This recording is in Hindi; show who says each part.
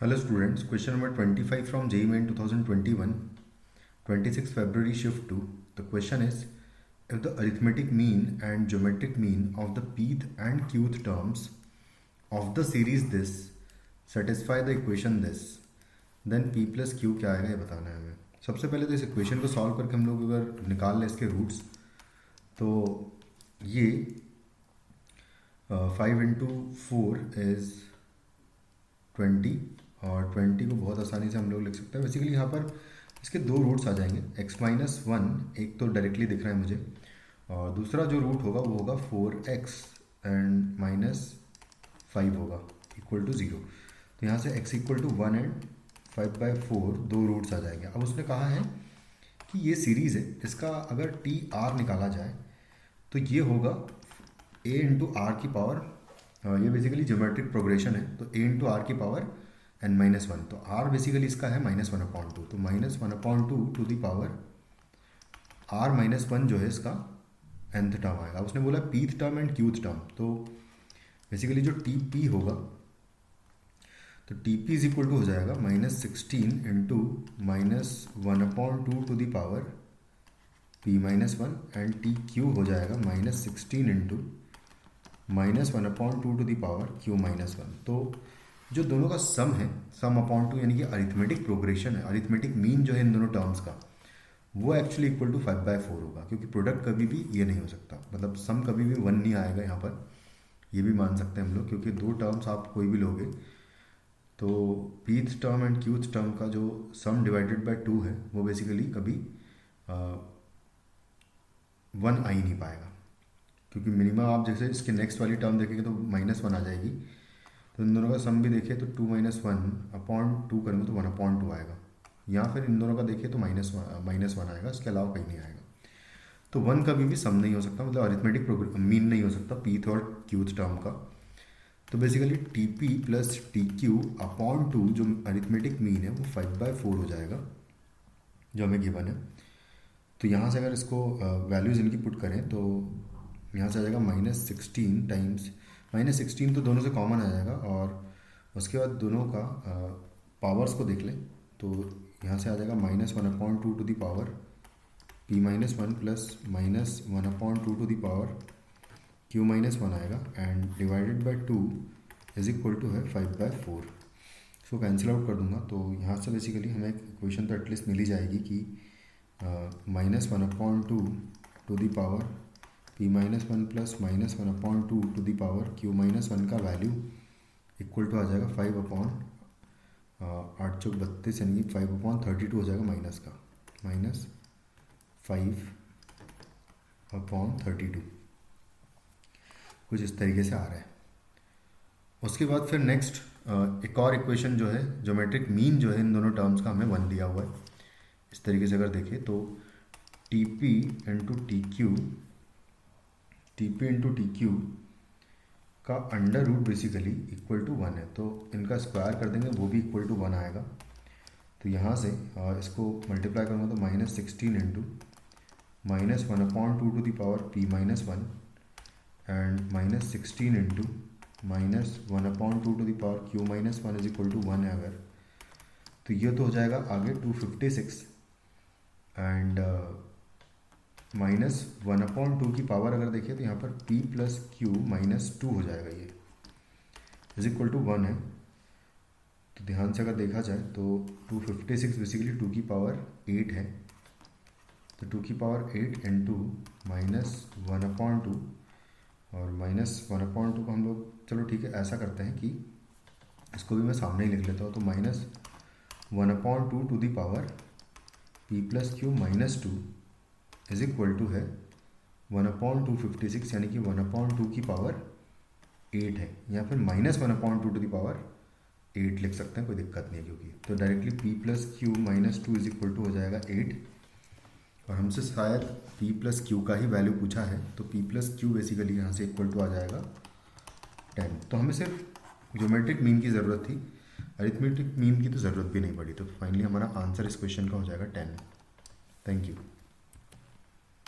Speaker 1: Hello students, question number 25 from JEE Main 2021, 26 February shift 2. The question is, if the arithmetic mean and geometric mean of the pth and qth terms of the series this satisfy the equation this, then p plus q क्या आएगा ये बताना है हमें। सबसे पहले तो इस इक्वेशन को सॉल्व करके हम लोग अगर निकाल लें इसके रूट्स, तो ये 5 इंटू 4 इज़ 20 और 20 को बहुत आसानी से हम लोग लिख सकते हैं। बेसिकली यहाँ पर इसके दो रूट्स आ जाएंगे, x-1 एक तो डायरेक्टली दिख रहा है मुझे, और दूसरा जो रूट होगा वो होगा 4x एंड -5 होगा इक्वल टू 0। तो यहाँ से x इक्वल टू 1 एंड 5/4 दो रूट्स आ जाएंगे। अब उसने कहा है कि ये सीरीज़ है, इसका अगर TR निकाला जाए तो ये होगा a इंटू आर की पावर, ये बेसिकली ज्योमेट्रिक प्रोग्रेशन है, तो a इंटू आर की पावर n-1। तो r बेसिकली इसका है -1/2, तो -1/2 टू द पावर r-1 जो है इसका nth टर्म आएगा। उसने बोला pth term and qth term, तो बेसिकली जो TP होगा, तो TP इज इक्वल टू हो जाएगा -16 into -1/2 to the power p-1 and TQ हो जाएगा -16 into -1/2 to the power q-1। तो जो दोनों का सम है, सम अपॉन टू यानी कि अरिथमेटिक प्रोग्रेशन है, अरिथमेटिक मीन जो है इन दोनों टर्म्स का, वो एक्चुअली इक्वल टू 5/4 होगा, क्योंकि प्रोडक्ट कभी भी ये नहीं हो सकता, मतलब सम कभी भी 1 नहीं आएगा यहाँ पर, ये भी मान सकते हैं हम लोग, क्योंकि दो टर्म्स आप कोई भी लोगे तो pth term and qth term का जो सम डिवाइडेड बाय 2 है वो बेसिकली कभी 1 आ ही नहीं पाएगा, क्योंकि मिनिमम आप जैसे इसके नेक्स्ट वाली टर्म देखेंगे तो -1 आ जाएगी। तो इन दोनों का सम भी देखिए तो 2-1/2 करेंगे तो 1/2 आएगा, या फिर इन दोनों का देखिए तो -1 आएगा, इसके अलावा कहीं नहीं आएगा। तो 1 कभी भी सम नहीं हो सकता, मतलब अरिथमेटिक मीन नहीं हो सकता pth और qth टर्म का। तो basically TP plus TQ upon 2 जो अरिथमेटिक मीन है वो 5/4 हो जाएगा जो हमें गिवन है। तो यहाँ से अगर इसको वैल्यूज़ इनकी पुट करें तो यहाँ से आ जाएगा -16 टाइम्स -16, तो दोनों से कॉमन आ जाएगा, और उसके बाद दोनों का पावर्स को देख लें तो यहाँ से आ जाएगा -1/2 to the power p-1 plus -1/2 to the power q-1 आएगा, and divided by 2 is equal to है 5/4। इसको कैंसिल आउट कर दूंगा, तो यहाँ से बेसिकली हमें एक इक्वेशन तो एटलीस्ट मिल ही जाएगी कि -1/2 to the power p-1 plus -1/2 to the power q-1 का वैल्यू इक्वल टू आ जाएगा 5/8-32 यानी 5/32 हो जाएगा माइनस का, -5/32 कुछ इस तरीके से आ रहा है। उसके बाद फिर नेक्स्ट एक और इक्वेशन जो है, ज्योमेट्रिक मीन जो है इन दोनों टर्म्स का हमें 1 दिया हुआ है। इस तरीके से अगर देखें तो TP इंटू TQ का under root basically equal to 1 है, तो इनका स्क्वायर कर देंगे वो भी इक्वल टू 1 आएगा। तो यहाँ से इसको मल्टीप्लाई करूँगा तो -16 into -1/2 to the power p-1 and -16 into -1/2 to the power q-1 is equal to 1 है अगर, तो ये तो हो जाएगा आगे 256 एंड -1/2 की पावर अगर देखिए तो यहाँ पर p प्लस q -2 हो जाएगा, ये इज इक्वल टू 1 है। तो ध्यान से अगर देखा जाए तो 256 बेसिकली 2 की पावर 8 है, तो 2 की पावर 8 इंटू -1/2, और -1/2 को हम लोग, चलो ठीक है ऐसा करते हैं कि इसको भी मैं सामने ही लिख लेता हूँ, तो -1/2 to the power p plus q -2 is equal to है 1/256 यानी कि 1/2 की पावर 8 है, या फिर -1/2 टू द पावर 8 लिख सकते हैं, कोई दिक्कत नहीं है, क्योंकि तो directly p plus q -2 is equal to हो जाएगा 8, और हमसे शायद p प्लस q का ही वैल्यू पूछा है, तो p प्लस q बेसिकली यहाँ से इक्वल टू आ जाएगा 10। तो हमें सिर्फ ज्योमेट्रिक मीन की ज़रूरत थी, अरिथमेटिक मीन की तो ज़रूरत भी नहीं पड़ी, तो फाइनली हमारा आंसर इस क्वेश्चन का हो जाएगा 10। Thank you.